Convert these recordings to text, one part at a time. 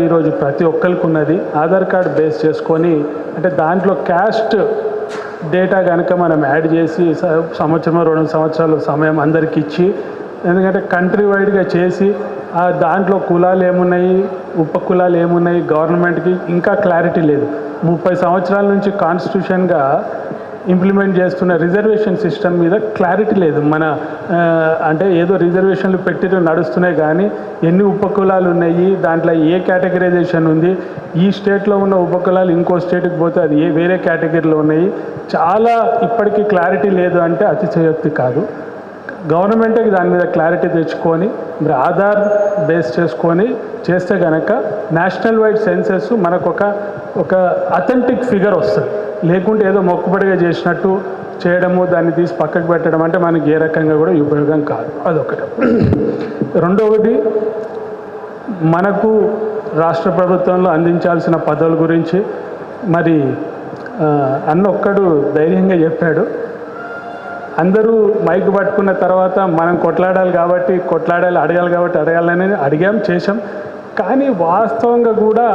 ఈరోజు ప్రతి ఒక్కరికి ఉన్నది. ఆధార్ కార్డు బేస్ చేసుకొని అంటే దాంట్లో క్యాస్ట్ డేటా కనుక మనం యాడ్ చేసి సంవత్సరం 2 సంవత్సరాలు సమయం అందరికి ఇచ్చి, ఎందుకంటే కంట్రీ వైడ్గా చేసి దాంట్లో కులాలు ఏమున్నాయి, ఉప కులాలు ఏమున్నాయి గవర్నమెంట్కి ఇంకా క్లారిటీ లేదు. 30 సంవత్సరాల నుంచి కాన్స్టిట్యూషన్గా ఇంప్లిమెంట్ చేస్తున్న రిజర్వేషన్ సిస్టమ్ మీద క్లారిటీ లేదు. మన అంటే ఏదో రిజర్వేషన్లు పెట్టి నడుస్తున్నాయి కానీ ఎన్ని ఉపకులాలు ఉన్నాయి, దాంట్లో ఏ కేటగరైజేషన్ ఉంది, ఈ స్టేట్లో ఉన్న ఉపకులాలు ఇంకో స్టేట్కి పోతే అది వేరే కేటగిరీలో ఉన్నాయి, చాలా ఇప్పటికీ క్లారిటీ లేదు అంటే అతిశయోక్తి కాదు. గవర్నమెంటే దాని మీద క్లారిటీ తెచ్చుకొని మరి ఆధార్ బేస్ చేసుకొని చేస్తే కనుక నేషనల్ వైడ్ సెన్సెస్ మనకు ఒక అథెంటిక్ ఫిగర్ వస్తుంది. లేకుంటే ఏదో మొక్కుబడిగా చేసినట్టు చేయడము, దాన్ని తీసి పక్కకు పెట్టడం అంటే మనకి ఏ రకంగా కూడా ఉపయోగం కాదు. అదొకటి. రెండవది, మనకు రాష్ట్ర ప్రభుత్వంలో అందించాల్సిన పదవుల గురించి మరి అన్నొక్కడు ధైర్యంగా చెప్పాడు. అందరూ మైక్ పట్టుకున్న తర్వాత మనం కొట్లాడాలి కాబట్టి అడగాలి కాబట్టి అడగాలని అడిగాం, చేశాం. కానీ వాస్తవంగా కూడా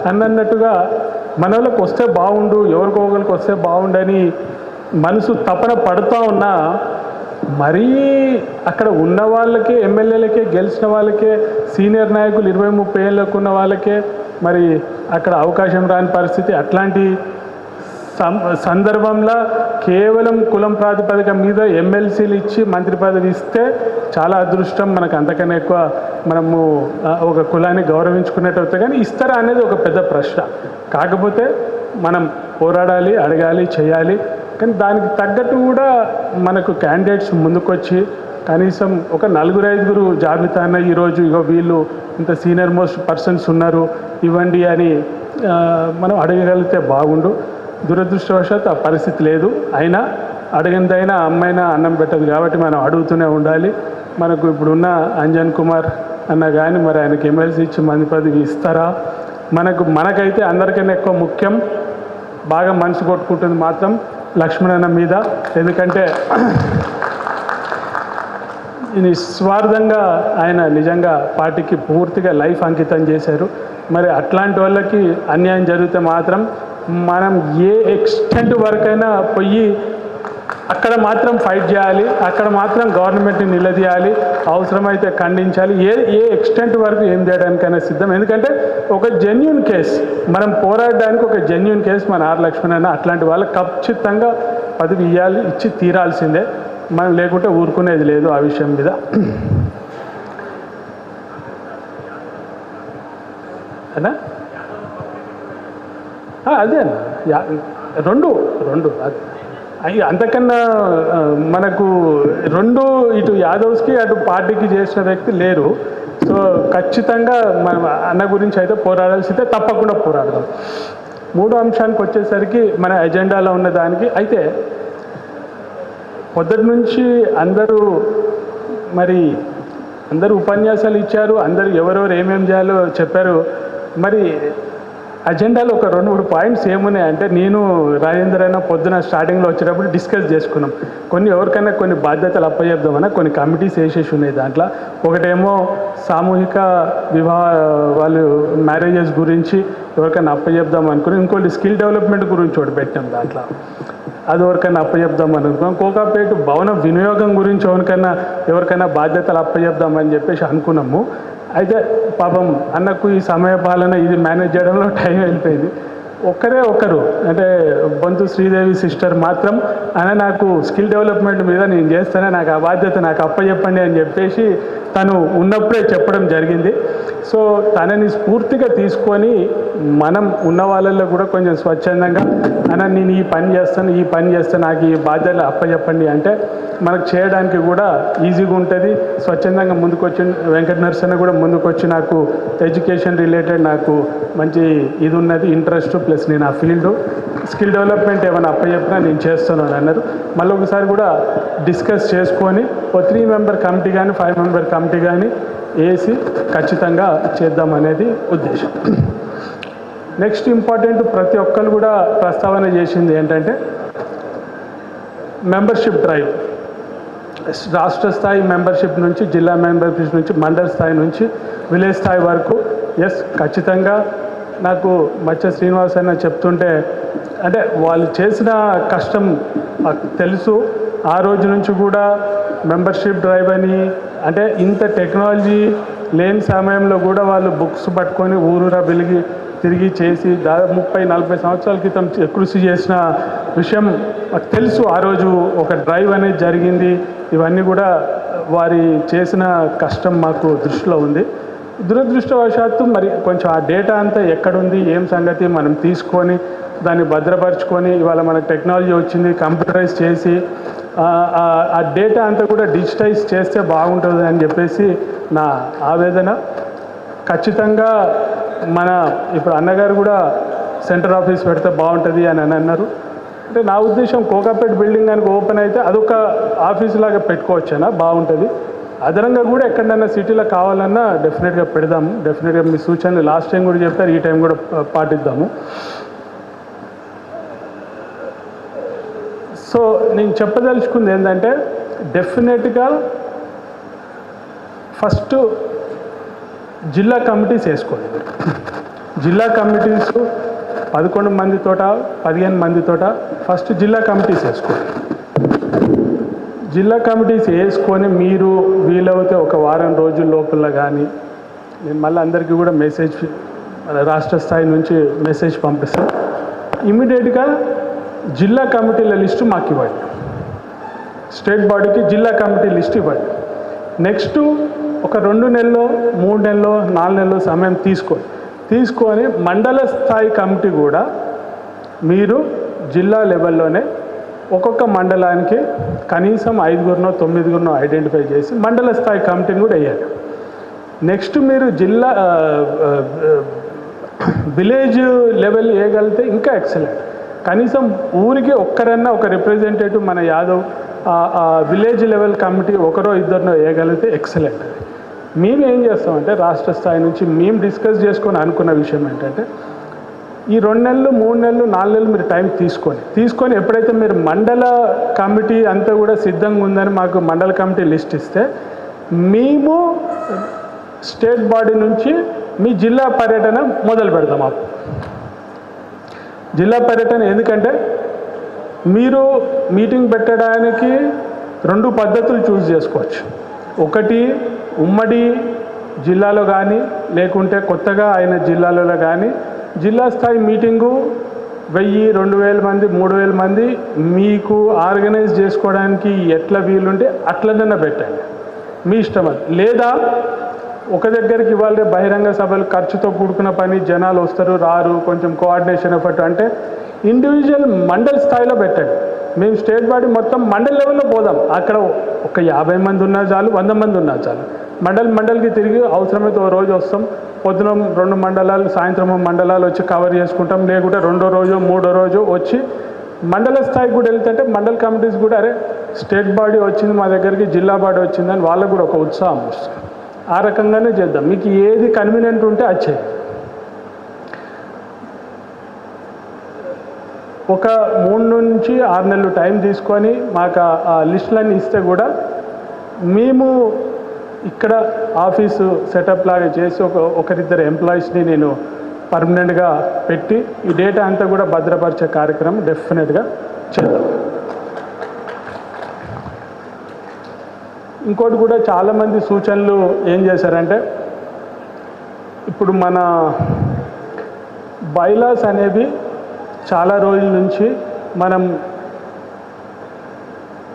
అన్నట్టుగా మన వాళ్ళకి వస్తే బాగుండు, ఎవరికొకరికి వస్తే బాగుండని మనసు తపన పడుతూ ఉన్నా మరీ అక్కడ ఉన్న వాళ్ళకే, ఎమ్మెల్యేలకే, గెలిచిన వాళ్ళకే, సీనియర్ నాయకులు 20-30 ఏళ్ళకు ఉన్న వాళ్ళకే మరి అక్కడ అవకాశం రాని పరిస్థితి. అట్లాంటి సందర్భంలో కేవలం కులం ప్రాతిపదిక మీద ఎమ్మెల్సీలు ఇచ్చి మంత్రి పదవి ఇస్తే చాలా అదృష్టం. మనకు అంతకన్నా ఎక్కువ మనము ఒక కులాన్ని గౌరవించుకునేట్టు అవుతాయి. కానీ ఇస్తారా అనేది ఒక పెద్ద ప్రశ్న. కాకపోతే మనం పోరాడాలి, అడగాలి, చేయాలి. కానీ దానికి తగ్గట్టు కూడా మనకు క్యాండిడేట్స్ ముందుకొచ్చి కనీసం ఒక 4-5 జాబితాన ఈరోజు ఇగో వీళ్ళు ఇంత సీనియర్ మోస్ట్ పర్సన్స్ ఉన్నారు ఇవ్వండి అని మనం అడగగలిగితే బాగుండు. దురదృష్టవశాత్తు ఆ పరిస్థితి లేదు. అయినా అడిగిందైనా అమ్మైనా అన్నం పెట్టదు కాబట్టి మనం అడుగుతూనే ఉండాలి. మనకు ఇప్పుడున్న అంజన్ కుమార్ అన్న కానీ మరి ఆయనకి ఎమ్మెల్సీ ఇచ్చి మంత్రి పదవి ఇస్తారా? మనకైతే అందరికన్నా ఎక్కువ ముఖ్యం, బాగా మనసు కొట్టుకుంటుంది మాత్రం లక్ష్మణన్న మీద. ఎందుకంటే నిస్వార్థంగా ఆయన నిజంగా పార్టీకి పూర్తిగా లైఫ్ అంకితం చేశారు. మరి అట్లాంటి వాళ్ళకి అన్యాయం జరిగితే మాత్రం మనం ఏ ఎక్స్టెంట్ వరకైనా పోయి అక్కడ మాత్రం ఫైట్ చేయాలి, అక్కడ మాత్రం గవర్నమెంట్ని నిలదీయాలి, అవసరమైతే ఖండించాలి. ఏ ఎక్స్టెంట్ వరకు ఏం చేయడానికైనా సిద్ధం. ఎందుకంటే ఒక జెన్యూన్ కేసు, మనం పోరాడడానికి ఒక జెన్యూన్ కేసు మన ఆర్ లక్ష్మణ్. అట్లాంటి వాళ్ళకి ఖచ్చితంగా పదవి ఇచ్చి తీరాల్సిందే. మనం లేకుంటే ఊరుకునేది లేదు ఆ విషయం మీద. అన్నా అదే రెండు అవి అంతకన్నా మనకు ఇటు యాదవ్స్కి అటు పార్టీకి చేసిన వ్యక్తి లేరు. సో ఖచ్చితంగా మన అన్న గురించి అయితే పోరాడాల్సిందే, తప్పకుండా పోరాడదాం. మూడో అంశానికి వచ్చేసరికి మన ఎజెండాలో ఉన్న దానికి అయితే పొద్దుటి నుంచి అందరూ ఉపన్యాసాలు ఇచ్చారు, అందరూ ఎవరెవరు ఏమేమి చేయాలో చెప్పారు. మరి అజెండాలో ఒక 2-3 పాయింట్స్ ఏమున్నాయంటే నేను రాజేందర్ అయినా పొద్దున స్టార్టింగ్లో వచ్చేటప్పుడు డిస్కస్ చేసుకున్నాం. ఎవరికైనా కొన్ని బాధ్యతలు అప్పచెప్దామన్నా కొన్ని కమిటీస్ వేసేసి ఉన్నాయి. దాంట్లో ఒకటేమో సామూహిక వాళ్ళు మ్యారేజెస్ గురించి ఎవరికైనా అప్పచెప్దాం అనుకుని, ఇంకోటి స్కిల్ డెవలప్మెంట్ గురించి ఒకటి పెట్టాం. దాంట్లో అది ఎవరికైనా అప్పచెప్దాం అనుకున్నాం. కోకాపేట భవన వినియోగం గురించి ఎవరికైనా బాధ్యతలు అప్పచెప్దామని చెప్పేసి అనుకున్నాము. అయితే పాపం అన్నకు ఈ సమయపాలన ఇది మేనేజ్ చేయడంలో టైం వెళ్ళిపోయింది. ఒకరు అంటే బొంతు శ్రీదేవి సిస్టర్ మాత్రం నాకు స్కిల్ డెవలప్మెంట్ మీద నేను చేస్తానే, నాకు ఆ బాధ్యత నాకు అప్పచెప్పండి అని చెప్పేసి తను ఉన్నప్పుడే చెప్పడం జరిగింది. సో తనని స్ఫూర్తిగా తీసుకొని మనం ఉన్న వాళ్ళల్లో కూడా కొంచెం స్వచ్ఛందంగా నేను ఈ పని చేస్తాను నాకు ఈ బాధ్యతలు అప్పచెప్పండి అంటే మనకు చేయడానికి కూడా ఈజీగా ఉంటుంది. స్వచ్ఛందంగా ముందుకొచ్చి వెంకట నరసన్న కూడా ముందుకొచ్చి నాకు ఎడ్యుకేషన్ రిలేటెడ్ నాకు మంచి ఇది ఉన్నది ఇంట్రెస్ట్, ప్లస్ నేను ఆ ఫీల్డ్ స్కిల్ డెవలప్మెంట్ ఏమైనా అప్పచెప్పినా నేను చేస్తున్నాను అన్నారు. మళ్ళీ ఒకసారి కూడా డిస్కస్ చేసుకొని 3 మెంబర్ కమిటీ కానీ 5 మెంబర్ కమిటీ కానీ వేసి ఖచ్చితంగా చేద్దామనేది ఉద్దేశం. నెక్స్ట్ ఇంపార్టెంట్ ప్రతి ఒక్కరు కూడా ప్రస్తావన చేసింది ఏంటంటే మెంబర్షిప్ డ్రైవ్. రాష్ట్ర స్థాయి మెంబర్షిప్ నుంచి, జిల్లా మెంబర్షిప్ నుంచి, మండల స్థాయి నుంచి, విలేజ్ స్థాయి వరకు ఎస్, ఖచ్చితంగా నాకు మచ్చ శ్రీనివాస్ అన్న చెప్తుంటే అంటే వాళ్ళు చేసిన కష్టం నాకు తెలుసు. ఆ రోజు నుంచి కూడా మెంబర్షిప్ డ్రైవ్ అని అంటే ఇంత టెక్నాలజీ లేని సమయంలో కూడా వాళ్ళు బుక్స్ పట్టుకొని ఊరూరా తిరిగి చేసి దాదాపు 30-40 సంవత్సరాల క్రితం కృషి చేసిన విషయం నాకు తెలుసు. ఆ రోజు ఒక డ్రైవ్ అనేది జరిగింది. ఇవన్నీ కూడా వారి చేసిన కష్టం మాకు దృష్టిలో ఉంది. దురదృష్టవశాత్తు మరి కొంచెం ఆ డేటా అంతా ఎక్కడుంది ఏం సంగతి మనం తీసుకొని దాన్ని భద్రపరుచుకొని ఇవాళ మనకు టెక్నాలజీ వచ్చింది, కంప్యూటరైజ్ చేసి ఆ డేటా అంతా కూడా డిజిటైజ్ చేస్తే బాగుంటుంది అని చెప్పేసి నా ఆవేదన. ఖచ్చితంగా మన ఇప్పుడు అన్నగారు కూడా సెంటర్ ఆఫీస్ పెడితే బాగుంటుంది అని అన్నారు. అంటే నా ఉద్దేశం కోకాపేట బిల్డింగ్ కనుక ఓపెన్ అయితే అదొక ఆఫీస్ లాగా పెట్టుకోవచ్చనా, బాగుంటుంది. అదనంగా కూడా ఎక్కడైనా సిటీలో కావాలన్నా డెఫినెట్గా పెడదాము. డెఫినెట్గా మీ సూచనలు లాస్ట్ టైం కూడా చెప్పారు, ఈ టైం కూడా పాటిద్దాము. సో నేను చెప్పదలుచుకుంది ఏంటంటే డెఫినెట్గా ఫస్ట్ జిల్లా కమిటీస్ వేసుకోండి. జిల్లా కమిటీస్ 11 మందితోట 15 మందితోట ఫస్ట్ జిల్లా కమిటీస్ వేసుకోండి. జిల్లా కమిటీస్ వేసుకొని మీరు వీలవుతే ఒక వారం రోజుల లోపల కానీ నేను మళ్ళీ అందరికీ కూడా మెసేజ్ రాష్ట్ర స్థాయి నుంచి మెసేజ్ పంపిస్తాను. ఇమీడియట్గా జిల్లా కమిటీల లిస్టు మాకు ఇవ్వండి. స్టేట్ బాడీకి జిల్లా కమిటీ లిస్ట్ ఇవ్వండి. నెక్స్ట్ ఒక 2 నెలలు 3 నెలలు 4 నెలలు సమయం తీసుకొని మండల స్థాయి కమిటీ కూడా మీరు జిల్లా లెవెల్లోనే ఒక్కొక్క మండలానికి కనీసం 5గురినో 9గురినో ఐడెంటిఫై చేసి మండల స్థాయి కమిటీని కూడా వేయాలి. నెక్స్ట్ మీరు జిల్లా విలేజ్ లెవెల్ వేయగలిగితే ఇంకా ఎక్సలెంట్. కనీసం ఊరికి ఒక్కరన్నా ఒక రిప్రజెంటేటివ్ మన యాదవ్ విలేజ్ లెవెల్ కమిటీ ఒకరో ఇద్దరినో వేయగలిగితే ఎక్సలెంట్. మేము ఏం చేస్తామంటే రాష్ట్ర స్థాయి నుంచి మేము డిస్కస్ చేసుకొని అనుకున్న విషయం ఏంటంటే ఈ 2 నెలలు 3 నెలలు 4 నెలలు మీరు టైం తీసుకొని ఎప్పుడైతే మీరు మండల కమిటీ అంతా కూడా సిద్ధంగా ఉందని మాకు మండల కమిటీ లిస్ట్ ఇస్తే మేము స్టేట్ బాడీ నుంచి మీ జిల్లా పర్యటన మొదలు పెడతాం. జిల్లా పర్యటన ఎందుకంటే మీరు మీటింగ్ పెట్టడానికి 2 పద్ధతులు చూస్ చేసుకోవచ్చు. ఒకటి ఉమ్మడి జిల్లాలో కానీ లేకుంటే కొత్తగా అయిన జిల్లాలలో కానీ జిల్లా స్థాయి మీటింగు 1000-2000 మంది 3000 మంది మీకు ఆర్గనైజ్ చేసుకోవడానికి ఎట్లా వీలుంటే అట్లనన్నా పెట్టండి, మీ ఇష్టం అది. లేదా ఒక దగ్గరికి ఇవాళ బహిరంగ సభలు ఖర్చుతో కూడుకున్న పని, జనాలు వస్తారు రారు, కొంచెం కోఆర్డినేషన్ ఎఫర్ట్ అంటే ఇండివిజువల్ మండల్ స్థాయిలో పెట్టండి. మేము స్టేట్ బాడీ మొత్తం మండల్ లెవెల్లో పోదాం. అక్కడ ఒక 50 మంది ఉన్నా చాలు, 100 మంది ఉన్నా చాలు. మండల్కి తిరిగి అవసరమైతే ఓ రోజు వస్తాం, పొద్దున 2 మండలాలు సాయంత్రం మండలాలు వచ్చి కవర్ చేసుకుంటాం. లేకుంటే 2వ రోజు 3వ రోజు వచ్చి మండల స్థాయికి కూడా వెళ్తుంటే మండల్ కమిటీస్ కూడా అరే స్టేట్ బాడీ వచ్చింది మా దగ్గరికి, జిల్లా బాడీ వచ్చిందని వాళ్ళకు కూడా ఒక ఉత్సాహం వస్తుంది. ఆ రకంగానే చేద్దాం. మీకు ఏది కన్వీనియంట్ ఉంటే అది చేయండి. ఒక 3 నుంచి 6 నెలలు టైం తీసుకొని మాకు ఆ లిస్టులన్నీ ఇస్తే కూడా మేము ఇక్కడ ఆఫీసు సెటప్ లాగా చేసి ఒకరిద్దరు ఎంప్లాయీస్ని నేను పర్మనెంట్గా పెట్టి ఈ డేటా అంతా కూడా భద్రపరిచే కార్యక్రమం డెఫినెట్గా చేద్దాం. ఇంకోటి కూడా చాలామంది సూచనలు ఏం చేశారంటే ఇప్పుడు మన బైలాస్ అనేవి చాలా రోజుల నుంచి మనం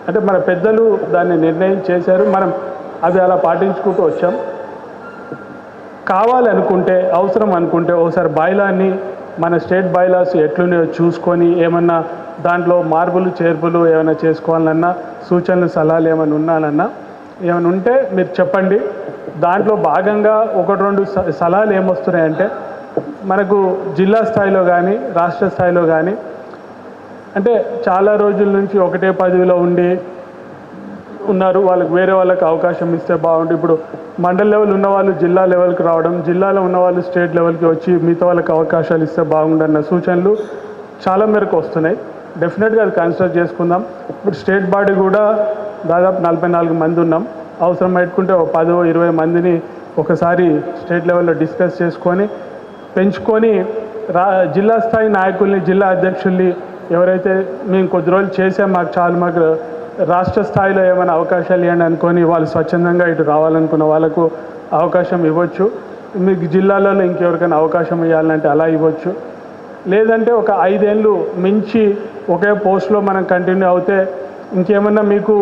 అంటే మన పెద్దలు దాన్ని నిర్ణయం చేశారు, మనం అవి అలా పాటించుకుంటూ వచ్చాం. కావాలనుకుంటే అవసరం అనుకుంటే ఒకసారి బైలాన్ని మన స్టేట్ బైలాస్ ఎట్లున్నాయో చూసుకొని ఏమన్నా దాంట్లో మార్పులు చేర్పులు ఏమైనా చేసుకోవాలన్నా సూచనలు సలహాలు ఏమైనా ఉన్నానన్నా ఏమైనా ఉంటే మీరు చెప్పండి. దాంట్లో భాగంగా 1-2 సలహాలు ఏమొస్తున్నాయంటే మనకు జిల్లా స్థాయిలో కానీ రాష్ట్ర స్థాయిలో కానీ అంటే చాలా రోజుల నుంచి ఒకటే పదవిలో ఉన్నారు, వాళ్ళకి వేరే వాళ్ళకి అవకాశం ఇస్తే బాగుంటుంది. ఇప్పుడు మండల్ లెవెల్ ఉన్నవాళ్ళు జిల్లా లెవెల్కి రావడం, జిల్లాలో ఉన్నవాళ్ళు స్టేట్ లెవెల్కి వచ్చి మిగతా వాళ్ళకి అవకాశాలు ఇస్తే బాగుండన్న సూచనలు చాలా మేరకు వస్తున్నాయి. డెఫినెట్గా అది కన్సిడర్ చేసుకుందాం. ఇప్పుడు స్టేట్ బాడీ కూడా దాదాపు 44 మంది ఉన్నాం. అవసరం పెట్టుకుంటే 10-20 మందిని ఒకసారి స్టేట్ లెవెల్లో డిస్కస్ చేసుకొని పెంచుకొని జిల్లా స్థాయి నాయకుల్ని, జిల్లా అధ్యక్షుల్ని ఎవరైతే మేము కొద్ది రోజులు చేసాం, మాకు చాలు, మాకు రాష్ట్ర స్థాయిలో ఏమైనా అవకాశాలు ఇవ్వండి అనుకొని వాళ్ళు స్వచ్ఛందంగా ఇటు రావాలనుకున్న వాళ్ళకు అవకాశం ఇవ్వచ్చు. మీకు జిల్లాలలో ఇంకెవరికైనా అవకాశం ఇవ్వాలంటే అలా ఇవ్వచ్చు. లేదంటే ఒక 5 ఏళ్ళు మించి ఒకే పోస్ట్లో మనం కంటిన్యూ అవుతే ఇంకేమన్నా మీకు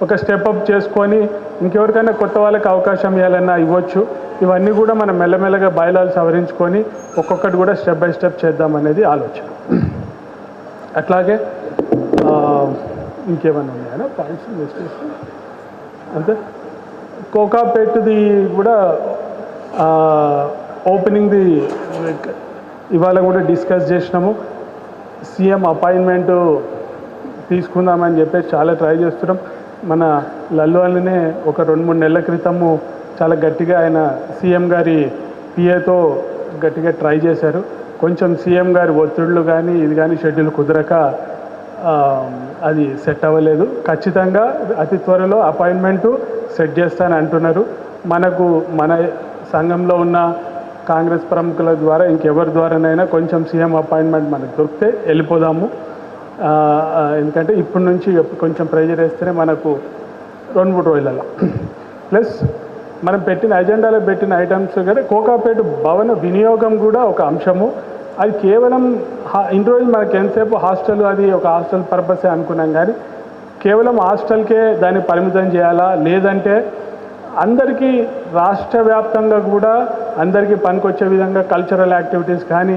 ఒక స్టెప్ చేసుకొని ఇంకెవరికైనా కొత్త వాళ్ళకి అవకాశం ఇవ్వాలన్నా ఇవ్వచ్చు. ఇవన్నీ కూడా మనం మెల్లమెల్లగా బయలాలు సవరించుకొని ఒక్కొక్కటి కూడా స్టెప్ బై స్టెప్ చేద్దామనేది ఆలోచన. అట్లాగే ఇంకేమైనా ఉన్నాయా పాయింట్స్ నెక్స్ట్ అంతే. కోకాపేట్ది కూడా ఓపెనింగ్ది ఇవాళ కూడా డిస్కస్ చేసినాము. సీఎం అపాయింట్మెంటు తీసుకుందామని చెప్పేసి చాలా ట్రై చేస్తున్నాం. మన లల్లు అన్ననే ఒక 2-3 నెలల క్రితము చాలా గట్టిగా ఆయన సీఎం గారి పిఏతో గట్టిగా ట్రై చేశారు. కొంచెం సీఎం గారి ఒత్తిళ్ళు కానీ ఇది కానీ షెడ్యూల్ కుదరక అది సెట్ అవ్వలేదు. ఖచ్చితంగా అతి త్వరలో అపాయింట్మెంటు సెట్ చేస్తానని అంటున్నారు. మనకు మన సంఘంలో ఉన్న కాంగ్రెస్ ప్రముఖుల ద్వారా ఇంకెవరి ద్వారానైనా కొంచెం సీఎం అపాయింట్మెంట్ మనకు దొరికితే వెళ్ళిపోదాము. ఎందుకంటే ఇప్పటి నుంచి కొంచెం ప్రెజర్ వేస్తేనే మనకు 2-3 రోజులలో ప్లస్ మనం పెట్టిన అజెండాలో పెట్టిన ఐటమ్స్ కానీ కోకాపేట భవన వినియోగం కూడా ఒక అంశము. అది కేవలం ఇన్ని రోజులు మనకి ఎంతసేపు హాస్టల్, అది ఒక హాస్టల్ పర్పసే అనుకున్నాం. కానీ కేవలం హాస్టల్కే దాన్ని పరిమితం చేయాలా, లేదంటే అందరికీ రాష్ట్ర వ్యాప్తంగా కూడా అందరికీ పనికొచ్చే విధంగా కల్చరల్ యాక్టివిటీస్ కానీ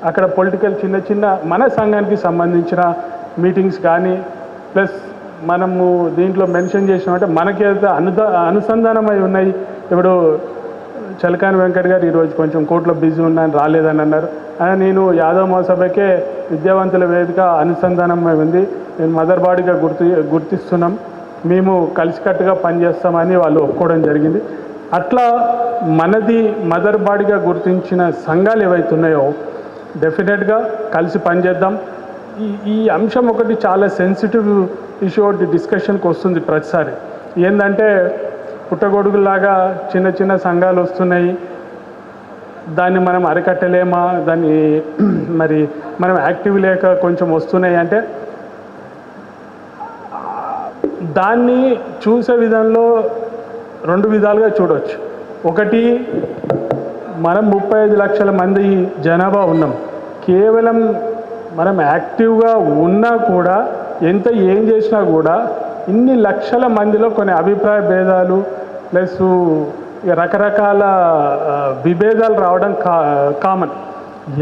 అక్కడ పొలిటికల్ చిన్న చిన్న మన సంఘానికి సంబంధించిన మీటింగ్స్ కానీ ప్లస్ మనము దీంట్లో మెన్షన్ చేసినామంటే మనకేదైతే అనుసంధానమై ఉన్నాయి. ఇప్పుడు చలకాని వెంకట్ గారు ఈరోజు కొంచెం కోర్టులో బిజీ ఉన్నాను రాలేదని అన్నారు. నేను యాదవ్ మహాసభకే విద్యావంతుల వేదిక అనుసంధానమై ఉంది, నేను మదర్ బాడీగా గుర్తిస్తున్నాం, మేము కలిసికట్టుగా పనిచేస్తామని వాళ్ళు ఒప్పుకోవడం జరిగింది. అట్లా మనది మదర్ బాడీగా గుర్తించిన సంఘాలు ఏవైతే ఉన్నాయో డెఫినెట్గా కలిసి పనిచేద్దాం. ఈ అంశం ఒకటి చాలా సెన్సిటివ్ ఇష్యూ ఒకటి డిస్కషన్కి వస్తుంది ప్రతిసారి. ఏంటంటే పుట్టగొడుగులాగా చిన్న చిన్న సంఘాలు వస్తున్నాయి, దాన్ని మనం అరికట్టలేమా, దాన్ని మరి మనం యాక్టివ్ లేక కొంచెం వస్తున్నాయి అంటే దాన్ని చూసే విధంలో 2 విధాలుగా చూడవచ్చు. ఒకటి, మనం 35 లక్షల మంది జనాభా ఉన్నాం. కేవలం మనం యాక్టివ్గా ఉన్నా కూడా ఎంత ఏం చేసినా కూడా ఇన్ని లక్షల మందిలో కొన్ని అభిప్రాయ భేదాలు ప్లస్ రకరకాల విభేదాలు రావడం కామన్.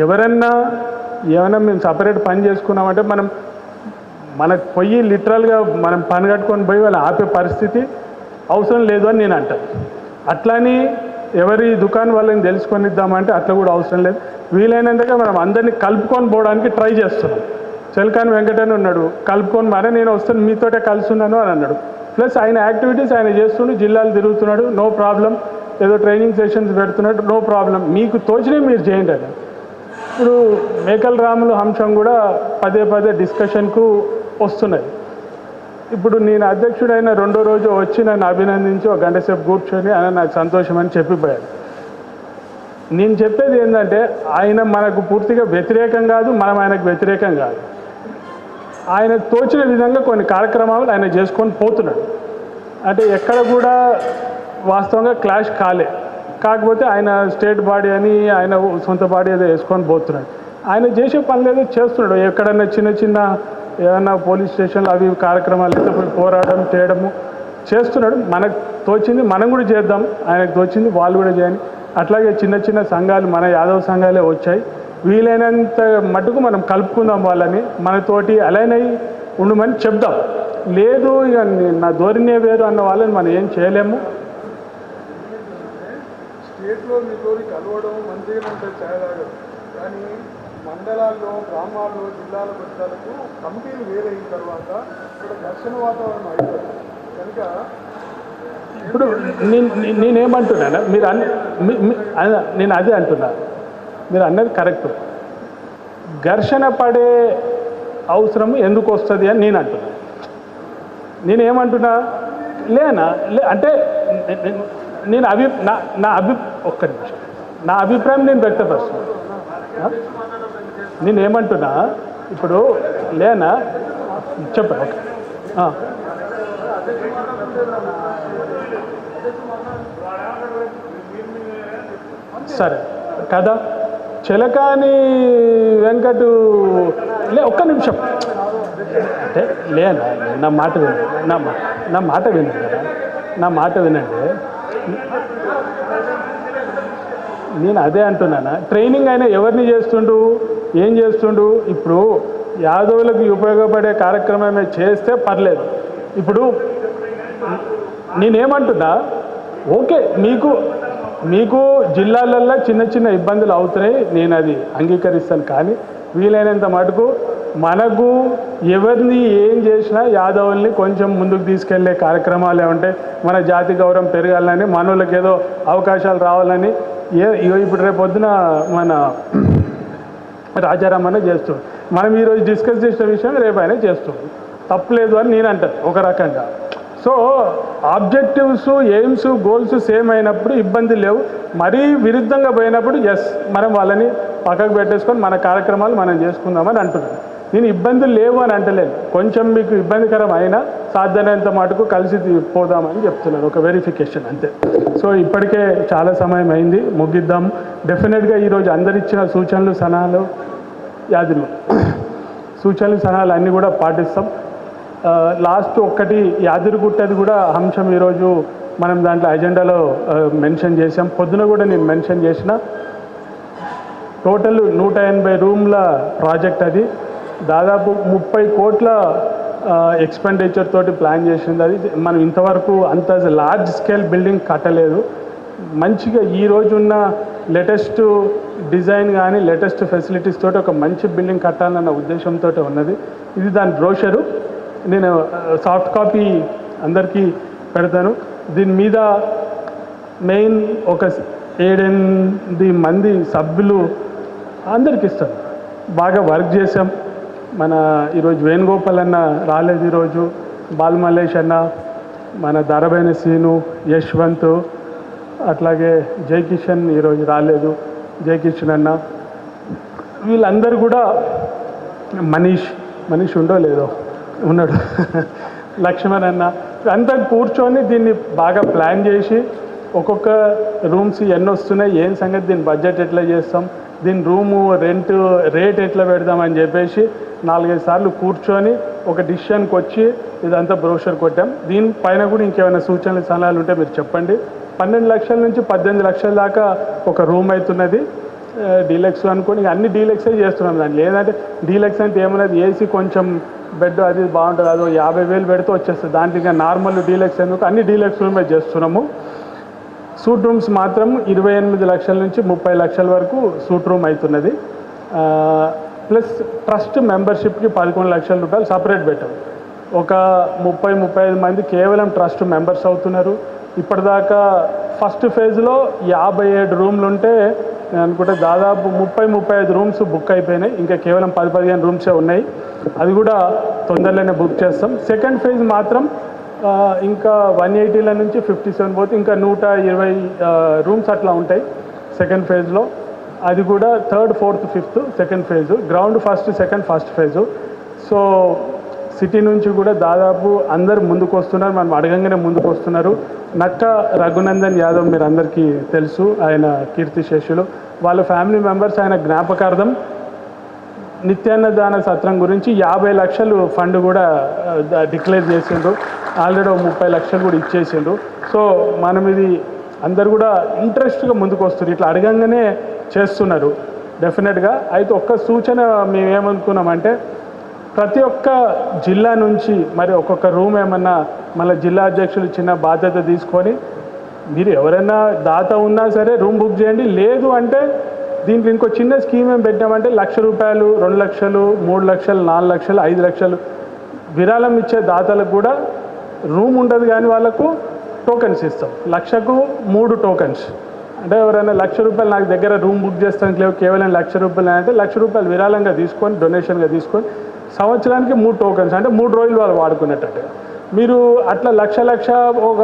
ఏమైనా మేము సపరేట్ పని చేసుకున్నామంటే మనకు పోయి లిటరల్గా మనం పని కట్టుకొని పోయి వాళ్ళు ఆపే పరిస్థితి అవసరం లేదు అని నేను అంటాను. అట్లని ఎవరి దుకాణం వాళ్ళని తెలుసుకొని ఇద్దామంటే అట్లా కూడా అవసరం లేదు. వీలైనంతగా మనం అందరినీ కలుపుకొని పోవడానికి ట్రై చేస్తున్నాం. చలకాని వెంకటని ఉన్నాడు, కలుపుకొని మరే నేను వస్తాను మీతోటే కలిసి ఉన్నాను అని అన్నాడు. ప్లస్ ఆయన యాక్టివిటీస్ ఆయన చేస్తుండు, జిల్లాలు తిరుగుతున్నాడు, నో ప్రాబ్లం. ఏదో ట్రైనింగ్ సెషన్స్ పెడుతున్నాడు, నో ప్రాబ్లం. మీకు తోచినవి మీరు చేయండి అని. ఇప్పుడు మేకల రాములు అంశం కూడా పదే డిస్కషన్కు వస్తున్నాయి. ఇప్పుడు నేను అధ్యక్షుడైన 2వ రోజు వచ్చి నన్ను అభినందించి 1 గంట సేపు కూర్చొని ఆయన నాకు సంతోషం అని చెప్పిపోయాడు. నేను చెప్పేది ఏంటంటే ఆయన మనకు పూర్తిగా వ్యతిరేకం కాదు, మనం ఆయనకు వ్యతిరేకం కాదు. ఆయన తోచిన విధంగా కొన్ని కార్యక్రమాలు ఆయన చేసుకొని పోతున్నాడు. అంటే ఎక్కడ కూడా వాస్తవంగా క్లాష్ కాకపోతే ఆయన స్టేట్ బాడీ అని ఆయన సొంత బాడీ ఏదో వేసుకొని పోతున్నాడు. ఆయన చేసే పనులు ఏదో చేస్తున్నాడు. ఎక్కడన్నా చిన్న ఏమన్నా పోలీస్ స్టేషన్లు అవి కార్యక్రమాలు అయితే పోరాటం చేయడము చేస్తున్నాడు. మనకు తోచింది మనం కూడా చేద్దాం, ఆయనకు తోచింది వాళ్ళు కూడా చేయాలి. అట్లాగే చిన్న సంఘాలు మన యాదవ్ సంఘాలే వచ్చాయి. వీలైనంత మటుకు మనం కలుపుకుందాం, వాళ్ళని మనతోటి అలైన్ అయ్యి ఉండమని చెప్దాం. లేదు ఇక నా ధోరణే వేరు అన్న వాళ్ళని మనం ఏం చేయలేము. స్టేట్లో మీతోటి కలవడం మంచిగా ఉంటుంది చాలా, కానీ మండలాల్లో, గ్రామాల్లో, జిల్లాల పెద్దలకు కమిటీలు వేరైన తర్వాత ఇక్కడ ఘర్షణ వాతావరణం అయిపోతుంది కనుక ఇప్పుడు నేనేమంటున్నాను, నేను అదే అంటున్నా, మీరు అన్నది కరెక్ట్. ఘర్షణ పడే అవసరం ఎందుకు వస్తుంది అని నేను అంటున్నా. నేనేమంటున్నా అంటే నేను ఒక్క నిమిషం నా అభిప్రాయం నేను వ్యక్తపరుస్తున్నాను. నేనేమంటున్నా ఇప్పుడు లేనా చెప్పండి. ఓకే సరే కదా. చిలకాని వెంకటు ఒక్క నిమిషం అంటే లేనా నా మాట వినండి, నా మాట వినండి కదా, నా మాట వినండి. నేను అదే అంటున్నానా, ట్రైనింగ్ అయినా ఎవరిని చేస్తుండు, ఏం చేస్తుండు? ఇప్పుడు యాదవులకు ఉపయోగపడే కార్యక్రమమే చేస్తే పర్లేదు. ఇప్పుడు నేనేమంటున్నా, ఓకే మీకు జిల్లాలల్లో చిన్న చిన్న ఇబ్బందులు అవుతున్నాయి, నేను అది అంగీకరిస్తాను. కానీ వీలైనంత మటుకు మనకు ఎవరిని ఏం చేసినా యాదవుల్ని కొంచెం ముందుకు తీసుకెళ్లే కార్యక్రమాలు ఏమంటే మన జాతి గౌరవం పెరగాలని, మనోళ్ళకి ఏదో అవకాశాలు రావాలని ఇప్పుడు రేపు పొద్దున మన రాజారామనే చేస్తుంది. మనం ఈరోజు డిస్కస్ చేసిన విషయం రేపు ఆయన చేస్తుంది, తప్పులేదు అని నేను అంటాను ఒక రకంగా. So objectives, AIIMS, goals same అయినప్పుడు ఇబ్బంది లేవు. మరీ విరుద్ధంగా పోయినప్పుడు మనం వాళ్ళని పక్కకు పెట్టేసుకొని మన కార్యక్రమాలు మనం చేసుకుందామని అంటున్నాను. నేను ఇబ్బందులు లేవు అని అంటలేను, కొంచెం మీకు ఇబ్బందికరం అయినా సాధ్యమైనంత మటుకు కలిసి పోదామని చెప్తున్నాను, ఒక వెరిఫికేషన్ అంతే. సో ఇప్పటికే చాలా సమయం అయింది, ముగిద్దాం. డెఫినెట్గా ఈరోజు అందరిచ్చిన సూచనలు సలహాలు సూచనలు సలహాలు అన్నీ కూడా పాటిస్తాం. లాస్ట్ ఒక్కటి యాదగిరిగుట్టది కూడా అంశం ఈరోజు మనం దాంట్లో అజెండాలో మెన్షన్ చేసాం. పొద్దున కూడా నేను మెన్షన్ చేసిన టోటల్ 180 రూమ్ల ప్రాజెక్ట్ అది. దాదాపు 30 కోట్ల ఎక్స్పెండిచర్ తోటి ప్లాన్ చేసింది. అది మనం ఇంతవరకు అంత లార్జ్ స్కేల్ బిల్డింగ్ కట్టలేదు. మంచిగా ఈ రోజున్న లేటెస్ట్ డిజైన్ కానీ లేటెస్ట్ ఫెసిలిటీస్ తోటి ఒక మంచి బిల్డింగ్ కట్టాలన్న ఉద్దేశంతో ఉన్నది. ఇది దాని బ్రోషరు, నేను సాఫ్ట్ కాపీ అందరికీ పెడతాను. దీని మీద మెయిన్ ఒక 7-8 మంది సభ్యులు అందరికి ఇస్తాను. బాగా వర్క్ చేసాం. మన ఈరోజు వేణుగోపాల్ అన్న రాలేదు, ఈరోజు బాలమల్లేష్ అన్న, మన ధరబైన సీను, యశ్వంత్, అట్లాగే జయకిషన్ ఈరోజు రాలేదు, జయకిషన్ అన్న, వీళ్ళందరూ కూడా మనీష్ ఉండో లేదో ఉన్నాడు, లక్ష్మణ్ అన్న, అంతా కూర్చొని దీన్ని బాగా ప్లాన్ చేసి ఒక్కొక్క రూమ్స్ ఎన్ని వస్తున్నాయి, ఏం సంగతి, దీని బడ్జెట్ ఎట్లా చేస్తాం, దీని రూము రేట్ ఎట్లా పెడదామని చెప్పేసి 4-5 సార్లు కూర్చొని ఒక డిసిషన్కి వచ్చి ఇదంతా బ్రోషర్ కొట్టాం. దీనిపైన కూడా ఇంకేమైనా సూచనలు సలహాలు ఉంటే మీరు చెప్పండి. 12 లక్షల నుంచి 18 లక్షల దాకా ఒక రూమ్ అవుతున్నది. డీలక్స్ అనుకోని అన్ని డీలక్సే చేస్తున్నాం. దాన్ని లేదంటే డీలక్స్ అంటే ఏమన్నది, ఏసీ కొంచెం బెడ్ అది బాగుంటుంది, అది 50,000 పెడితే వచ్చేస్తుంది. దాంట్లో ఇంకా నార్మల్ డీలక్స్ ఎందుకు, అన్ని డీలక్స్ రూమే చేస్తున్నాము. సూట్ రూమ్స్ మాత్రం 28 లక్షల నుంచి 30 లక్షల వరకు సూట్ రూమ్ అవుతున్నది. ప్లస్ ట్రస్ట్ మెంబర్షిప్కి 11 లక్షల రూపాయలు సపరేట్ పెట్టాం. ఒక 30-35 మంది కేవలం ట్రస్ట్ మెంబర్స్ అవుతున్నారు. ఇప్పటిదాకా ఫస్ట్ ఫేజ్లో 57 రూమ్లు ఉంటే నేను అనుకుంటే దాదాపు 30-35 రూమ్స్ బుక్ అయిపోయినాయి. ఇంకా కేవలం 10-15 రూమ్సే ఉన్నాయి. అది కూడా తొందరలోనే బుక్ చేస్తాం. సెకండ్ ఫేజ్ మాత్రం ఇంకా 180ల నుంచి 57 పోతే ఇంకా 120 రూమ్స్ అట్లా ఉంటాయి సెకండ్ ఫేజ్లో. అది కూడా 3rd, 4th, 5th second phase, ground first phase. So city నుంచి కూడా దాదాపు అందరు ముందుకు వస్తున్నారు, మనం అడగంగానే ముందుకు వస్తున్నారు. నక్క రఘునందన్ యాదవ్ మీరు అందరికీ తెలుసు, ఆయన కీర్తిశేషులు. వాళ్ళ ఫ్యామిలీ మెంబర్స్ ఆయన జ్ఞాపకార్థం నిత్యాన్నదాన సత్రం గురించి 50 లక్షలు ఫండ్ కూడా డిక్లేర్ చేసిండ్రు. ఆల్రెడీ 30 లక్షలు కూడా ఇచ్చేసిండ్రు. సో మనం ఇది అందరు కూడా ఇంట్రెస్ట్గా ముందుకు వస్తున్నారు, ఇట్లా అడగంగానే చేస్తున్నారు డెఫినెట్గా. అయితే ఒక్క సూచన మేమేమనుకున్నామంటే, ప్రతి ఒక్క జిల్లా నుంచి మరి ఒక్కొక్క రూమ్ ఏమన్నా మళ్ళీ జిల్లా అధ్యక్షులు చిన్న బాధ్యత తీసుకొని, మీరు ఎవరైనా దాత ఉన్నా సరే రూమ్ బుక్ చేయండి. లేదు అంటే దీంట్లో ఇంకో చిన్న స్కీమ్ ఏం పెట్టామంటే, 1,00,000 రూపాయలు, 2 లక్షలు, 3 లక్షలు, 4 లక్షలు, 5 లక్షలు విరాళం ఇచ్చే దాతలకు కూడా రూమ్ ఉండదు, కానీ వాళ్ళకు టోకెన్స్ ఇస్తాం. 1,00,000కు 3 టోకెన్స్. అంటే ఎవరైనా 1,00,000 రూపాయలు నాకు దగ్గర రూమ్ బుక్ చేస్తానికి లేవు, కేవలం 1,00,000 రూపాయలు అంటే 1,00,000 రూపాయలు విరాళంగా తీసుకొని, డొనేషన్గా తీసుకొని సంవత్సరానికి 3 టోకెన్స్, అంటే 3 రోజులు వాళ్ళు వాడుకునేటట్టుగా. మీరు అట్లా లక్ష ఒక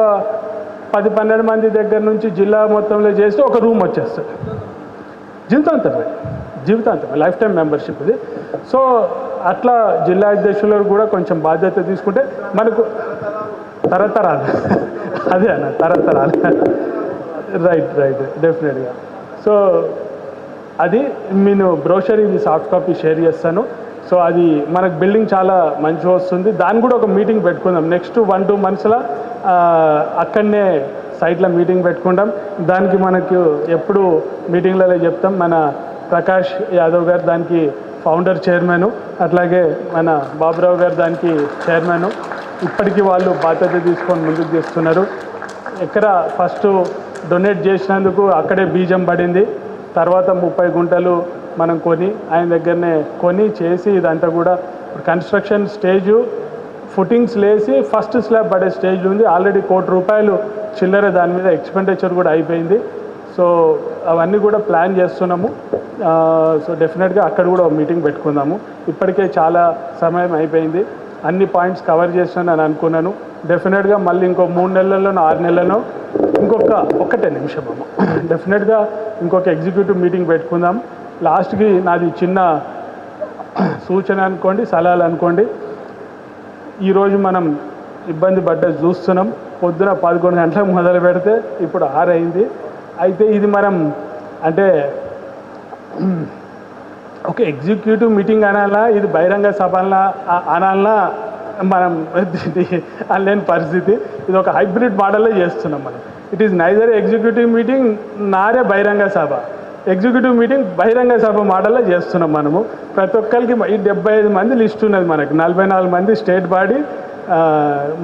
10-12 మంది దగ్గర నుంచి జిల్లా మొత్తంలో చేస్తే ఒక రూమ్ వచ్చేస్తుంది. జీవితాంతం లైఫ్ టైం మెంబర్షిప్ ఇది. సో అట్లా జిల్లా అధ్యక్షులకు కూడా కొంచెం బాధ్యత తీసుకుంటే మనకు తరతరాలు అదే అన్న తరతరాలు రైట్ డెఫినెట్గా. సో అది నేను బ్రోషర్ ఇది సాఫ్ట్ కాపీ షేర్ చేస్తాను. సో అది మనకు బిల్డింగ్ చాలా మంచిగా వస్తుంది. దాన్ని కూడా ఒక మీటింగ్ పెట్టుకుందాం నెక్స్ట్ 1-2 monthsలో అక్కడనే సైట్లో మీటింగ్ పెట్టుకుంటాం. దానికి మనకు ఎప్పుడు మీటింగ్లలో చెప్తాం. మన ప్రకాష్ యాదవ్ గారు దానికి ఫౌండర్ చైర్మన్, అట్లాగే మన బాబురావు గారు దానికి చైర్మన్. ఇప్పటికీ వాళ్ళు బాధ్యత తీసుకొని ముందుకు చేస్తున్నారు. ఎక్కడ ఫస్ట్ డొనేట్ చేసినందుకు అక్కడే బీజం పడింది. తర్వాత 30 గుంటలు మనం ఆయన దగ్గరనే చేసి ఇదంతా కూడా కన్స్ట్రక్షన్ స్టేజు ఫుటింగ్స్ లేసి ఫస్ట్ స్లాబ్ పడే స్టేజ్ ఉంది. ఆల్రెడీ ₹1 చిల్లర దాని మీద ఎక్స్పెండిచర్ కూడా అయిపోయింది. సో అవన్నీ కూడా ప్లాన్ చేస్తున్నాము. సో డెఫినెట్గా అక్కడ కూడా మీటింగ్ పెట్టుకుందాము. ఇప్పటికే చాలా సమయం అయిపోయింది. అన్ని పాయింట్స్ కవర్ చేస్తాను అని అనుకున్నాను. డెఫినెట్గా మళ్ళీ ఇంకో 3 నెలల్లోనో 6 నెలల్లోనో ఒక్కటే నిమిషం డెఫినెట్గా ఇంకొక ఎగ్జిక్యూటివ్ మీటింగ్ పెట్టుకుందాం. లాస్ట్కి నాది చిన్న సూచన అనుకోండి, సలహాలు అనుకోండి. ఈరోజు మనం ఇబ్బంది పడ్డది చూస్తున్నాం. పొద్దున 11 గంటలకు మొదలు పెడితే ఇప్పుడు 6 అయింది. అయితే ఇది మనం అంటే ఒక ఎగ్జిక్యూటివ్ మీటింగ్ అనాలా, ఇది బహిరంగ సభలా అనాలనా మనం అనలేని పరిస్థితి. ఇది ఒక హైబ్రిడ్ మోడల్లో చేస్తున్నాం మనం. It is neither executive meeting నారే బహిరంగ సభ, ఎగ్జిక్యూటివ్ మీటింగ్ బహిరంగ సభ మోడల్లో చేస్తున్నాం మనము. ప్రతి ఒక్కరికి ఈ 75 మంది లిస్ట్ ఉన్నది మనకి. 44 మంది స్టేట్ బాడీ,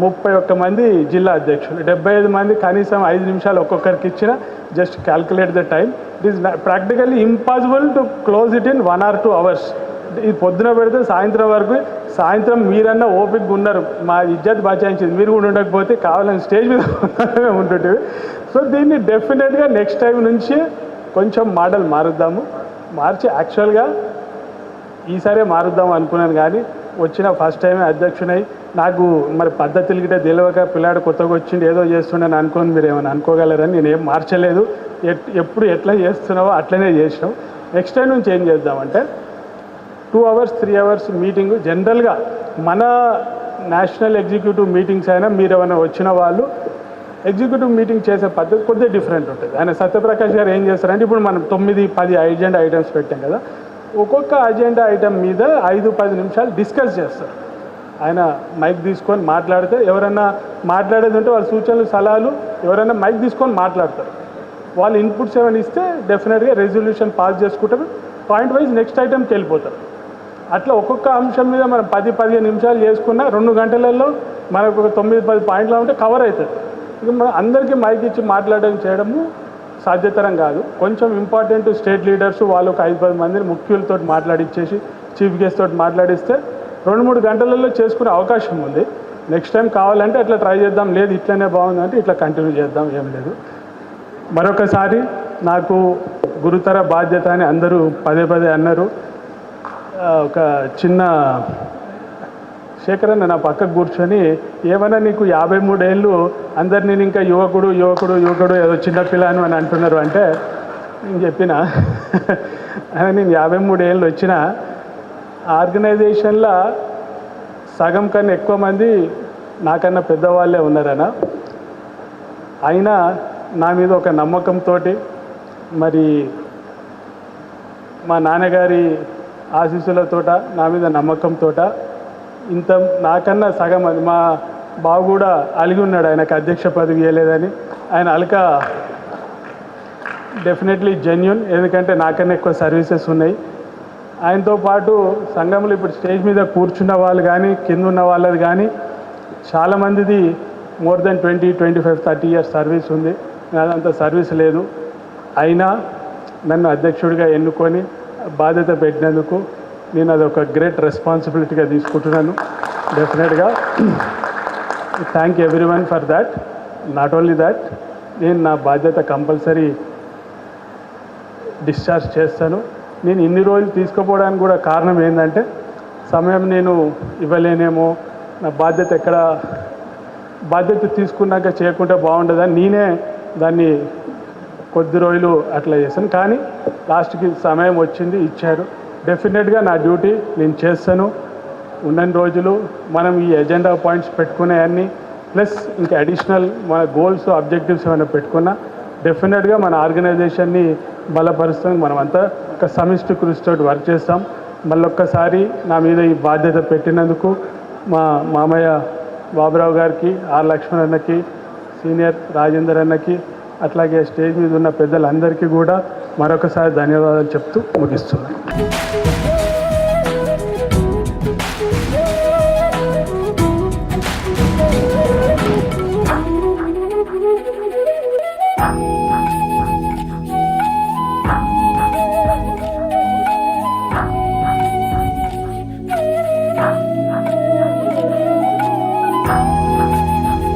31 మంది జిల్లా అధ్యక్షులు, 75 మంది కనీసం 5 నిమిషాలు ఒక్కొక్కరికి ఇచ్చిన. Just calculate the time. It is practically impossible to close it in 1 or 2 hours. ఇది పొద్దున పెడితే సాయంత్రం వరకు. సాయంత్రం మీరన్నా ఓపికగా ఉన్నారు, మా ఇజ్జత్ బచాయించింది. మీరు కూడా ఉండకపోతే కావాలని స్టేజ్ మీద ఉంటుంటివి. సో దీన్ని డెఫినెట్గా నెక్స్ట్ టైం నుంచి కొంచెం మోడల్ మార్చి యాక్చువల్గా ఈసారే మారుద్దాం అనుకున్నాను. కానీ వచ్చిన ఫస్ట్ టైమే అధ్యక్షునై నాకు మరి పద్ధతులు గిట్ట తెలియక పిల్లాడు కొత్తగా వచ్చింది ఏదో చేస్తుండని అనుకోని మీరు ఏమైనా అనుకోగలరని నేనేం మార్చలేదు. ఎప్పుడు ఎట్లా చేస్తున్నావో అట్లనే చేసినాం. నెక్స్ట్ టైం నుంచి ఏం చేద్దామంటే 2 hours 3 hours మీటింగ్. జనరల్గా మన నేషనల్ ఎగ్జిక్యూటివ్ మీటింగ్స్ అయినా మీరు ఏమైనా వచ్చిన వాళ్ళు ఎగ్జిక్యూటివ్ మీటింగ్ చేసే పద్ధతి కొద్దిగా డిఫరెంట్ ఉంటుంది. ఆయన సత్యప్రకాష్ గారు ఏం చేస్తారంటే ఇప్పుడు మనం 9-10 అజెండా ఐటమ్స్ పెట్టాం కదా, ఒక్కొక్క అజెండా ఐటమ్ మీద 5-10 నిమిషాలు డిస్కస్ చేస్తారు. ఆయన మైక్ తీసుకొని మాట్లాడితే ఎవరన్నా మాట్లాడేది ఉంటే వాళ్ళ సూచనలు సలహాలు ఎవరైనా మైక్ తీసుకొని మాట్లాడతారు. వాళ్ళు ఇన్పుట్స్ ఏమైనా ఇస్తే డెఫినెట్గా రెజల్యూషన్ పాస్ చేసుకుంటారు. పాయింట్ వైజ్ నెక్స్ట్ ఐటమ్కి వెళ్ళిపోతారు. అట్లా ఒక్కొక్క అంశం మీద మనం 10-15 నిమిషాలు చేసుకున్న 2 గంటలలో మనకు ఒక 9-10 పాయింట్లు ఉంటే కవర్ అవుతుంది. ఇక మన అందరికీ మైక్ ఇచ్చి మాట్లాడడం చేయడము సాధ్యతరం కాదు. కొంచెం ఇంపార్టెంట్ స్టేట్ లీడర్స్ వాళ్ళు ఒక 5-10 మందిని ముఖ్యులతో మాట్లాడిచ్చేసి చీఫ్ గెస్ట్ తోటి మాట్లాడిస్తే 2-3 గంటలలో చేసుకునే అవకాశం ఉంది. నెక్స్ట్ టైం కావాలంటే అట్లా ట్రై చేద్దాం, లేదు ఇట్లనే బాగుందంటే ఇట్లా కంటిన్యూ చేద్దాం, ఏం లేదు. మరొకసారి నాకు గురుతర బాధ్యత అని అందరూ పదే అన్నారు. ఒక చిన్న శేఖర్ అన్న నా పక్కకు కూర్చొని ఏమన్నా నీకు 53 ఏళ్ళు అందరు నేను ఇంకా యువకుడు ఏదో చిన్నపిల్లను అని అంటున్నారు అంటే నేను చెప్పిన నేను 53 ఏళ్ళు వచ్చిన ఆర్గనైజేషన్లో సగం కన్నా ఎక్కువ మంది నాకన్నా పెద్దవాళ్ళే ఉన్నారన్న. అయినా నా మీద ఒక నమ్మకంతో మరి మా నాన్నగారి ఆశీస్సులతోట నా మీద నమ్మకంతో ఇంత నాకన్నా సగం మంది, మా బావ కూడా అలిగి ఉన్నాడు ఆయనకు అధ్యక్ష పదవి ఇవ్వలేదని. ఆయన అలక డెఫినెట్లీ జెన్యూన్, ఎందుకంటే నాకన్నా ఎక్కువ సర్వీసెస్ ఉన్నాయి. ఆయనతో పాటు సంఘంలో ఇప్పుడు స్టేజ్ మీద కూర్చున్న వాళ్ళు కానీ కింద ఉన్న వాళ్ళది కానీ చాలామందిది మోర్ దెన్ 20, 25, 30 years సర్వీస్ ఉంది. నాదంత సర్వీస్ లేదు. అయినా నన్ను అధ్యక్షుడిగా ఎన్నుకొని బాధ్యత పెట్టినందుకు నేను అదొక గ్రేట్ రెస్పాన్సిబిలిటీగా తీసుకుంటున్నాను. డెఫినెట్గా thank everyone for that. Not only that, నేను నా బాధ్యత కంపల్సరీ డిశ్చార్జ్ చేస్తాను. నేను ఇన్ని రోజులు తీసుకుపోవడానికి కూడా కారణం ఏంటంటే సమయం నేను ఇవ్వలేనేమో, నా బాధ్యత ఎక్కడ బాధ్యత తీసుకున్నాక చేయకుంటే బాగుండదని నేనే దాన్ని కొద్ది రోజులు అట్లా చేశాను. కానీ లాస్ట్కి సమయం వచ్చింది, ఇచ్చారు. డెఫినెట్గా నా డ్యూటీ నేను చేస్తాను. ఉన్నన్ని రోజులు మనం ఈ ఎజెండా పాయింట్స్ పెట్టుకునేవన్నీ ప్లస్ ఇంకా అడిషనల్ మన గోల్స్ ఆబ్జెక్టివ్స్ ఏమైనా పెట్టుకున్నా డెఫినెట్గా మన ఆర్గనైజేషన్ని బలపరుస్తాం. మనమంతా ఒక సమిష్టి కృషితో వర్క్ చేస్తాం. మళ్ళొక్కసారి నా మీద ఈ బాధ్యత పెట్టినందుకు మా మామయ్య బాబురావు గారికి, ఆర్ లక్ష్మణ్ అన్నకి, సీనియర్ రాజేందర్ అన్నకి, అట్లాగే స్టేజ్ మీద ఉన్న పెద్దలందరికీ కూడా మరొకసారి ధన్యవాదాలు చెప్తూ ముగిస్తున్నాను.